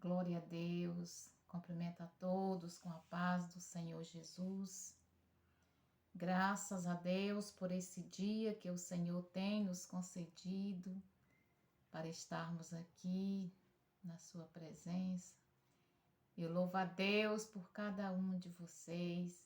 Glória a Deus. Cumprimento a todos com a paz do Senhor Jesus. Graças a Deus por esse dia que o Senhor tem nos concedido para estarmos aqui na sua presença. Eu louvo a Deus por cada um de vocês,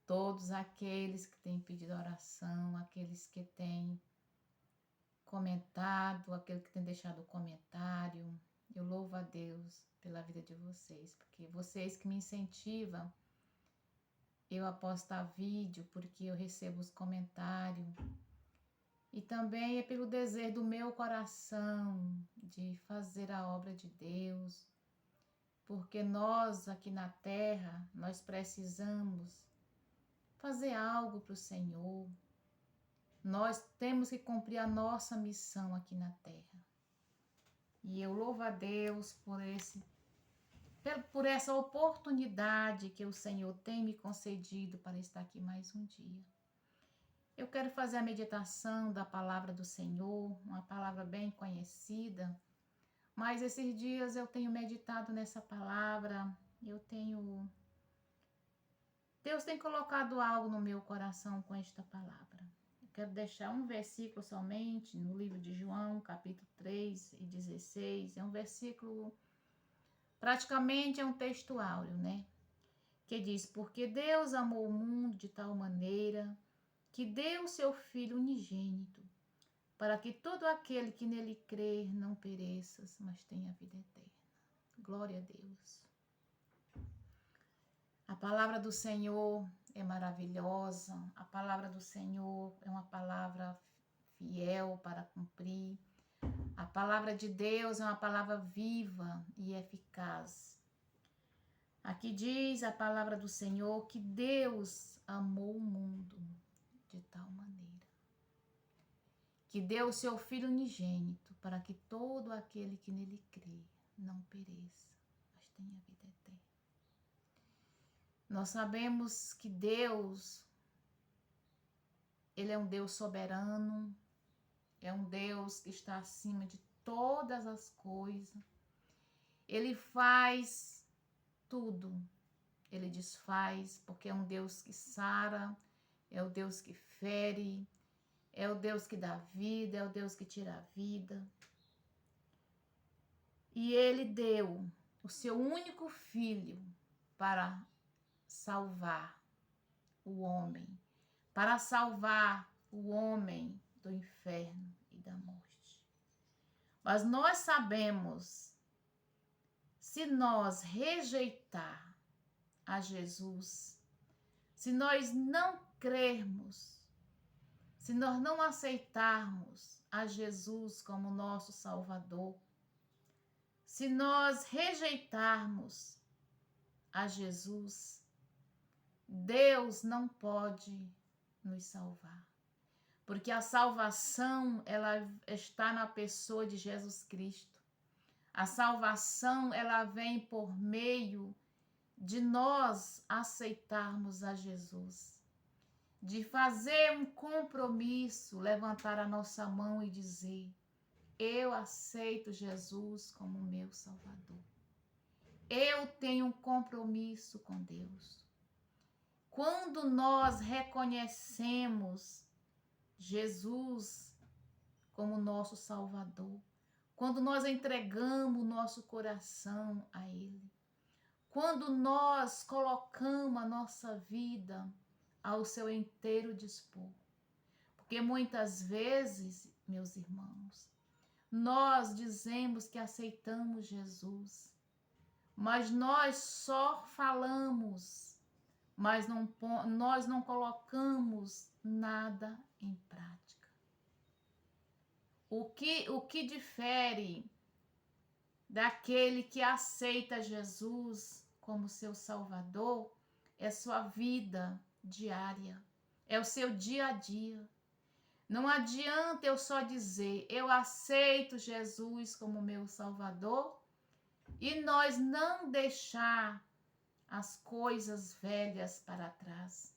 todos aqueles que têm pedido oração, aqueles que têm comentado, aquele que tem deixado comentário. Eu louvo a Deus pela vida de vocês, porque vocês que me incentivam eu a postar vídeo, porque eu recebo os comentários. E também é pelo desejo do meu coração de fazer a obra de Deus, porque nós aqui na terra, nós precisamos fazer algo para o Senhor. Nós temos que cumprir a nossa missão aqui na terra. E eu louvo a Deus por essa oportunidade que o Senhor tem me concedido para estar aqui mais um dia. Eu quero fazer a meditação da palavra do Senhor, uma palavra bem conhecida, mas esses dias eu tenho meditado nessa palavra, Deus tem colocado algo no meu coração com esta palavra. Eu quero deixar um versículo somente no livro de João, capítulo 3 e 16. É um versículo, praticamente é um texto áureo, né? Que diz: porque Deus amou o mundo de tal maneira que deu o seu Filho unigênito, para que todo aquele que nele crer não pereça, mas tenha vida eterna. Glória a Deus. A palavra do Senhor é maravilhosa, a palavra do Senhor é uma palavra fiel para cumprir. A palavra de Deus é uma palavra viva e eficaz. Aqui diz a palavra do Senhor que Deus amou o mundo de tal maneira que deu o seu Filho unigênito para que todo aquele que nele crê não pereça, mas tenha vida eterna. Nós sabemos que Deus, Ele é um Deus soberano, é um Deus que está acima de todas as coisas. Ele faz tudo, Ele desfaz, porque é um Deus que sara, é o Deus que fere, é o Deus que dá vida, é o Deus que tira a vida. E Ele deu o seu único Filho para salvar o homem, para salvar o homem do inferno e da morte. Mas nós sabemos, se nós rejeitar a Jesus, se nós não crermos, se nós não aceitarmos a Jesus como nosso Salvador, se nós rejeitarmos a Jesus, Deus não pode nos salvar. Porque a salvação, ela está na pessoa de Jesus Cristo. A salvação, ela vem por meio de nós aceitarmos a Jesus. De fazer um compromisso, levantar a nossa mão e dizer: eu aceito Jesus como meu Salvador. Eu tenho um compromisso com Deus. Quando nós reconhecemos Jesus como nosso Salvador, quando nós entregamos o nosso coração a Ele, quando nós colocamos a nossa vida ao seu inteiro dispor, porque muitas vezes, meus irmãos, nós dizemos que aceitamos Jesus, mas nós só falamos, mas nós não colocamos nada em prática. O que difere daquele que aceita Jesus como seu Salvador é sua vida diária, é o seu dia a dia. Não adianta eu só dizer: eu aceito Jesus como meu Salvador, e nós não deixar as coisas velhas para trás.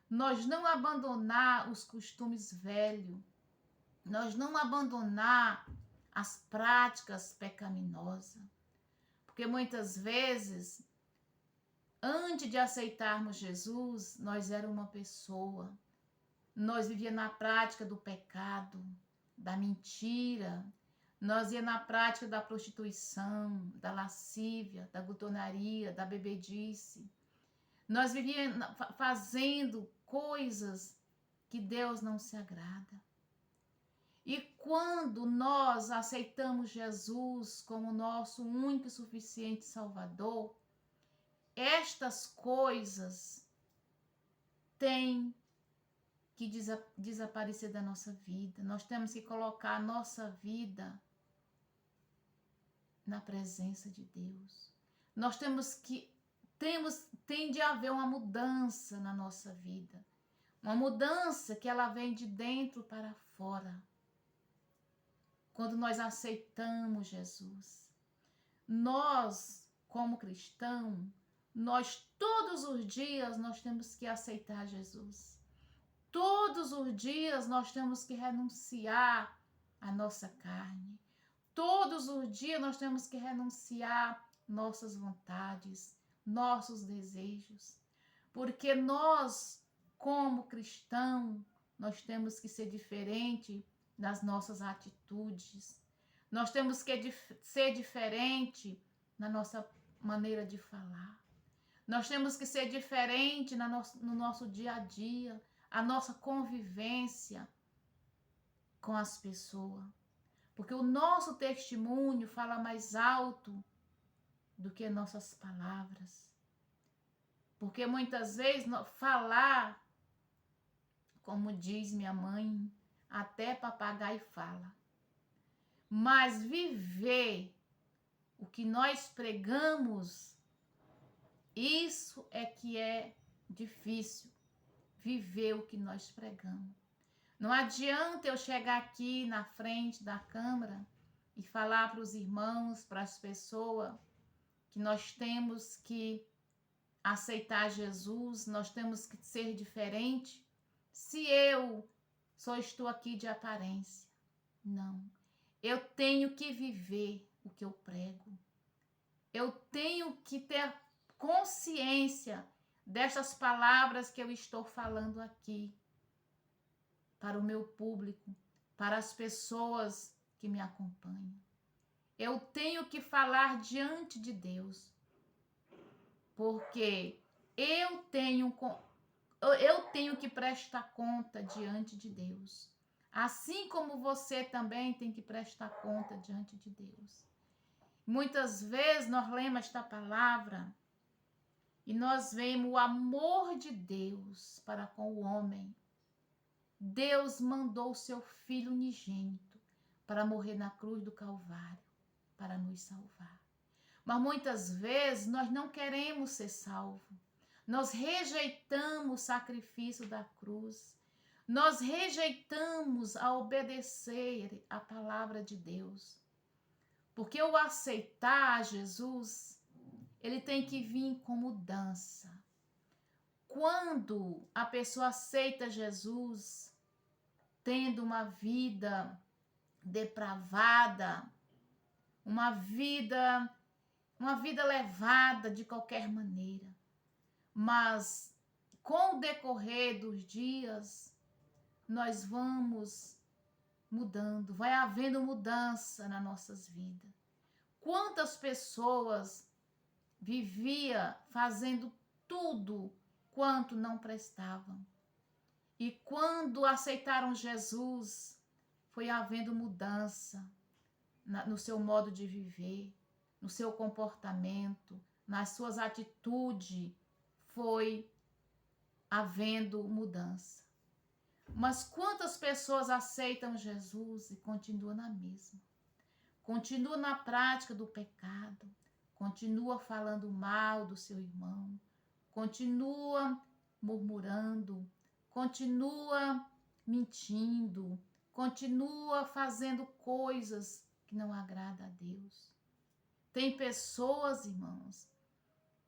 Nós não abandonar os costumes velhos. Nós não abandonar as práticas pecaminosas. Porque muitas vezes, antes de aceitarmos Jesus, nós éramos uma pessoa. Nós vivíamos na prática do pecado, da mentira. Nós ia na prática da prostituição, da lascívia, da glutonaria, da bebedice. Nós vivíamos fazendo coisas que Deus não se agrada. E quando nós aceitamos Jesus como nosso único e suficiente Salvador, estas coisas têm que desaparecer da nossa vida. Nós temos que colocar a nossa vida na presença de Deus. Nós tem de haver uma mudança na nossa vida. Uma mudança que ela vem de dentro para fora. Quando nós aceitamos Jesus. Nós, como cristão, nós todos os dias nós temos que aceitar Jesus. Todos os dias nós temos que renunciar à nossa carne. Todos os dias nós temos que renunciar nossas vontades, nossos desejos. Porque nós, como cristão, nós temos que ser diferente nas nossas atitudes. Nós temos que ser diferente na nossa maneira de falar. Nós temos que ser diferente no nosso dia a dia, a nossa convivência com as pessoas. Porque o nosso testemunho fala mais alto do que nossas palavras. Porque muitas vezes falar, como diz minha mãe, até papagaio fala. Mas viver o que nós pregamos, isso é que é difícil. Viver o que nós pregamos. Não adianta eu chegar aqui na frente da câmara e falar para os irmãos, para as pessoas, que nós temos que aceitar Jesus, nós temos que ser diferente, se eu só estou aqui de aparência. Não. Eu tenho que viver o que eu prego. Eu tenho que ter consciência destas palavras que eu estou falando aqui para o meu público, para as pessoas que me acompanham. Eu tenho que falar diante de Deus, porque eu tenho que prestar conta diante de Deus, assim como você também tem que prestar conta diante de Deus. Muitas vezes nós lemos esta palavra e nós vemos o amor de Deus para com o homem. Deus mandou o seu Filho unigênito para morrer na cruz do Calvário, para nos salvar. Mas muitas vezes nós não queremos ser salvos. Nós rejeitamos o sacrifício da cruz. Nós rejeitamos a obedecer a palavra de Deus. Porque o aceitar Jesus, ele tem que vir com mudança. Quando a pessoa aceita Jesus, tendo uma vida depravada, uma vida levada de qualquer maneira, mas com o decorrer dos dias, nós vamos mudando, vai havendo mudança nas nossas vidas. Quantas pessoas vivia fazendo tudo quanto não prestavam. E quando aceitaram Jesus, foi havendo mudança no seu modo de viver, no seu comportamento, nas suas atitudes, foi havendo mudança. Mas quantas pessoas aceitam Jesus e continuam na mesma? Continua na prática do pecado, continua falando mal do seu irmão, continua murmurando, continua mentindo, continua fazendo coisas que não agradam a Deus. Tem pessoas, irmãos,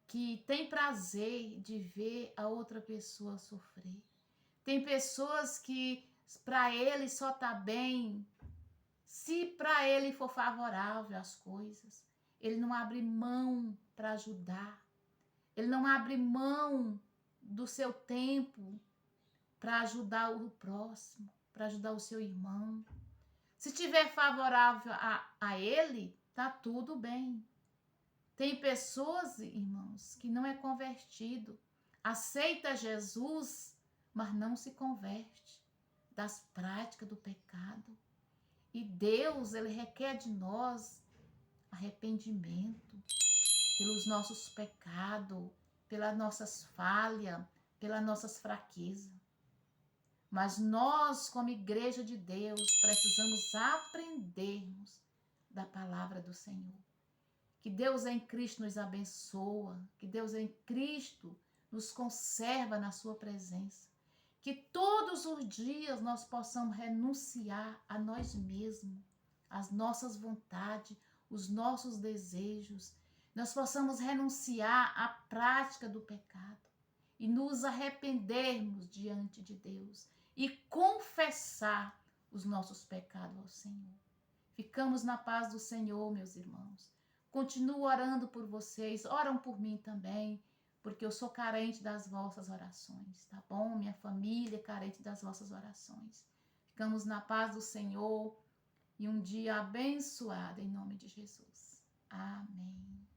que têm prazer de ver a outra pessoa sofrer. Tem pessoas que para ele só está bem se para ele for favorável as coisas. ele não abre mão para ajudar, ele não abre mão do seu tempo para ajudar o próximo, para ajudar o seu irmão. Se tiver favorável a ele, tá tudo bem. Tem pessoas, irmãos, que não é convertido, aceita Jesus, mas não se converte das práticas do pecado. E Deus, ele requer de nós arrependimento pelos nossos pecados, pelas nossas falhas, pelas nossas fraquezas. Mas nós, como igreja de Deus, precisamos aprendermos da palavra do Senhor. Que Deus em Cristo nos abençoa, que Deus em Cristo nos conserva na sua presença. Que todos os dias nós possamos renunciar a nós mesmos, às nossas vontades, os nossos desejos. Nós possamos renunciar à prática do pecado e nos arrependermos diante de Deus e confessar os nossos pecados ao Senhor. Ficamos na paz do Senhor, meus irmãos. Continuo orando por vocês, oram por mim também, porque eu sou carente das vossas orações, tá bom? Minha família é carente das vossas orações. Ficamos na paz do Senhor e um dia abençoado em nome de Jesus. Amém.